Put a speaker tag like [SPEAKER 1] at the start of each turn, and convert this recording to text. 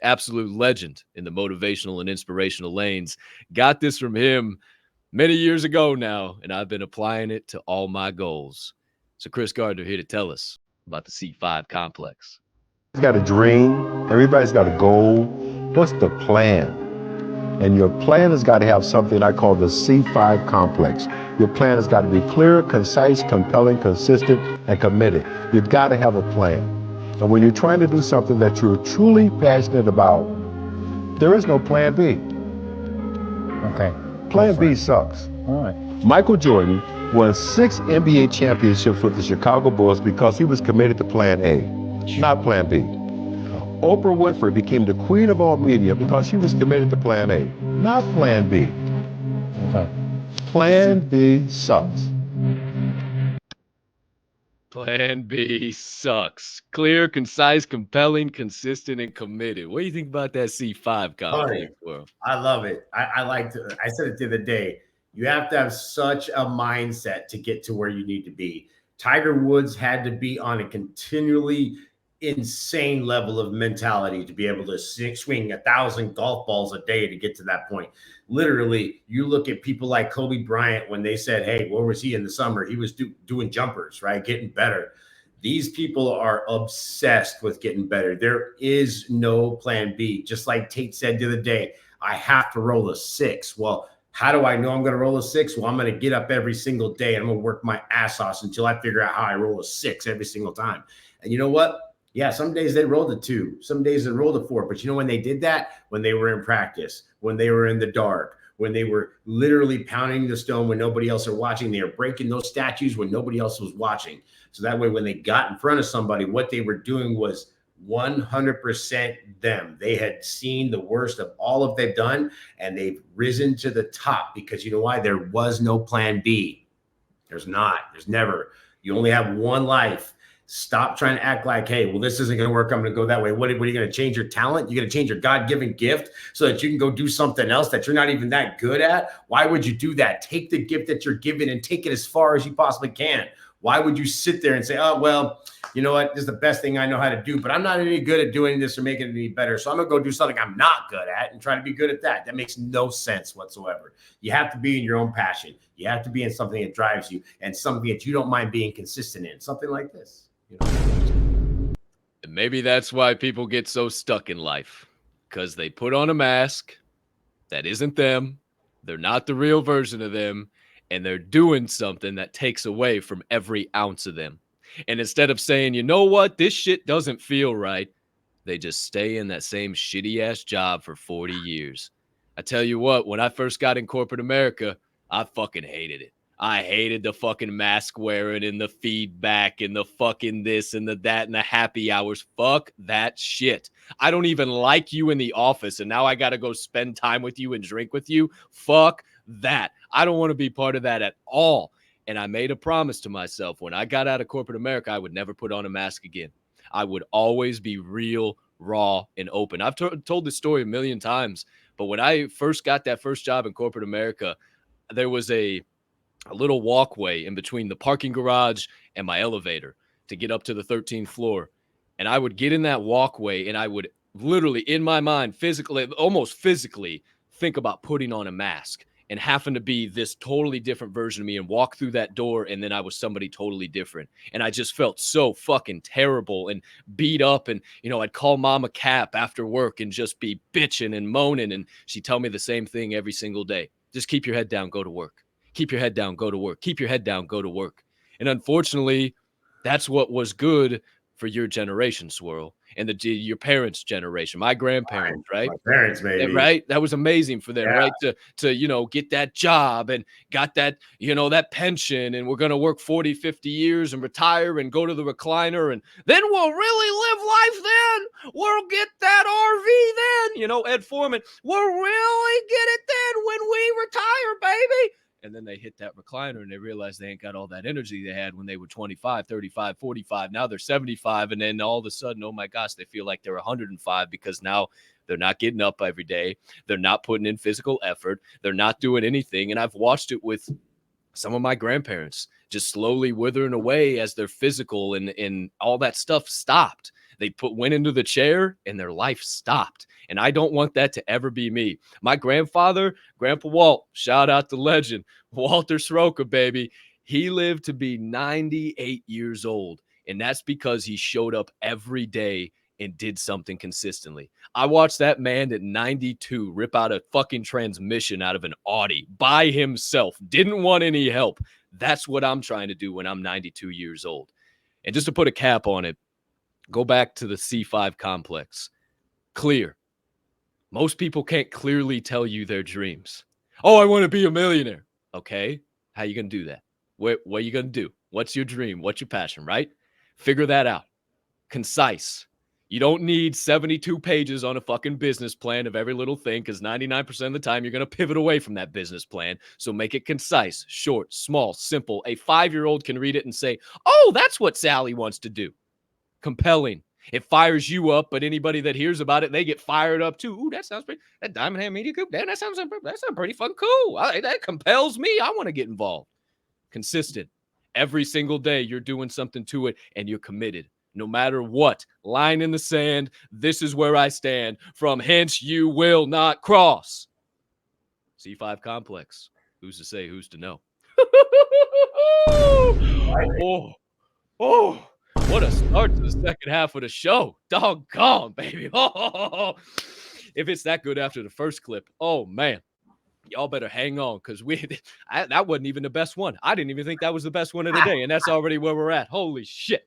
[SPEAKER 1] absolute legend in the motivational and inspirational lanes. Got this from him many years ago now, and I've been applying it to all my goals. So Chris Gardner here to tell us about the C5 complex.
[SPEAKER 2] Everybody's got a dream, everybody's got a goal. What's the plan? And your plan has got to have something I call the C5 complex. Your plan has got to be clear, concise, compelling, consistent, and committed. You've got to have a plan. And when you're trying to do something that you're truly passionate about, there is no plan B.
[SPEAKER 3] Okay.
[SPEAKER 2] Plan B sucks.
[SPEAKER 3] All right.
[SPEAKER 2] Michael Jordan won 6 NBA championships with the Chicago Bulls because he was committed to plan A, not plan B. Oprah Winfrey became the queen of all media because she was committed to plan A, not plan B.
[SPEAKER 3] Okay.
[SPEAKER 2] Plan B sucks.
[SPEAKER 1] Plan B sucks. Clear, concise, compelling, consistent, and committed. What do you think about that C5 complex, world?
[SPEAKER 4] I love it. I like to, I said it the other day. You have to have such a mindset to get to where you need to be. Tiger Woods had to be on a continually insane level of mentality to be able to swing 1,000 golf balls a day to get to that point. Literally, you look at people like Kobe Bryant when they said, hey, where was he in the summer? He was doing jumpers, right? Getting better. These people are obsessed with getting better. There is no plan B. Just like Tate said the other day, I have to roll a 6. Well, how do I know I'm going to roll a 6? Well, I'm going to get up every single day and I'm going to work my ass off until I figure out how I roll a 6 every single time. And you know what? Yeah, some days they rolled a 2, some days they rolled a 4. But you know when they did that? When they were in practice, when they were in the dark, when they were literally pounding the stone when nobody else was watching. They were breaking those statues when nobody else was watching. So that way, when they got in front of somebody, what they were doing was 100% them. They had seen the worst of all of they've done, and they've risen to the top because you know why? There was no plan B. There's not. There's never. You only have one life. Stop trying to act like, hey, well, this isn't going to work. I'm going to go that way. What are you going to change your talent? You're going to change your God-given gift so that you can go do something else that you're not even that good at? Why would you do that? Take the gift that you're given and take it as far as you possibly can. Why would you sit there and say, oh, well, you know what? This is the best thing I know how to do, but I'm not any good at doing this or making it any better. So I'm going to go do something I'm not good at and try to be good at that. That makes no sense whatsoever. You have to be in your own passion. You have to be in something that drives you and something that you don't mind being consistent in, something like this. You know?
[SPEAKER 1] And maybe that's why people get so stuck in life, because they put on a mask that isn't them. They're not the real version of them, and they're doing something that takes away from every ounce of them. And instead of saying, you know what, this shit doesn't feel right, they just stay in that same shitty ass job for 40 years. I tell you what, when I first got in corporate America, I fucking hated it. I hated the fucking mask wearing and the feedback and the fucking this and the that and the happy hours. Fuck that shit. I don't even like you in the office, and now I got to go spend time with you and drink with you. Fuck that. I don't want to be part of that at all. And I made a promise to myself when I got out of corporate America, I would never put on a mask again. I would always be real, raw, and open. I've told this story a million times, but when I first got that first job in corporate America, there was a little walkway in between the parking garage and my elevator to get up to the 13th floor. And I would get in that walkway and I would literally in my mind physically, almost physically think about putting on a mask and having to be this totally different version of me and walk through that door. And then I was somebody totally different. And I just felt so fucking terrible and beat up. And, you know, I'd call Mama Capp after work and just be bitching and moaning. And she'd tell me the same thing every single day. Just keep your head down, go to work. Keep your head down, go to work. Keep your head down, go to work. And unfortunately, that's what was good for your generation, Swirl, and your parents' generation, my grandparents, right?
[SPEAKER 4] My parents, maybe.
[SPEAKER 1] Right? That was amazing for them,
[SPEAKER 4] Yeah.
[SPEAKER 1] right? To, you know, get that job and got that, you know, that pension, and we're going to work 40, 50 years and retire and go to the recliner, and then we'll really live life then. We'll get that RV then. You know, Ed Foreman, we'll really get it then when we retire, baby. And then they hit that recliner and they realize they ain't got all that energy they had when they were 25, 35, 45. Now they're 75. And then all of a sudden, oh my gosh, they feel like they're 105 because now they're not getting up every day. They're not putting in physical effort. They're not doing anything. And I've watched it with some of my grandparents just slowly withering away as their physical and all that stuff stopped. They went into the chair and their life stopped. And I don't want that to ever be me. My grandfather, Grandpa Walt, shout out to legend, Walter Sroka, baby. He lived to be 98 years old. And that's because he showed up every day and did something consistently. I watched that man at 92 rip out a fucking transmission out of an Audi by himself. Didn't want any help. That's what I'm trying to do when I'm 92 years old. And just to put a cap on it, go back to the C5 complex. Clear. Most people can't clearly tell you their dreams. Oh, I want to be a millionaire. Okay. How you going to do that? What are you going to do? What's your dream? What's your passion, right? Figure that out. Concise. You don't need 72 pages on a fucking business plan of every little thing, because 99% of the time you're going to pivot away from that business plan. So make it concise, short, small, simple. A 5-year-old can read it and say, oh, that's what Sally wants to do. Compelling. It fires you up, but anybody that hears about it, they get fired up too. Ooh, that sounds pretty. That Diamond Hand Media Group, that sounds pretty fucking cool. That compels me. I want to get involved. Consistent. Every single day you're doing something to it and you're committed. No matter what, line in the sand, this is where I stand. From hence you will not cross. C5 complex. Who's to say, who's to know? Oh, what a start to the second half of the show. Doggone, baby. If it's that good after the first clip, oh, man. Y'all better hang on, because that wasn't even the best one. I didn't even think that was the best one of the day, and that's already where we're at. Holy shit.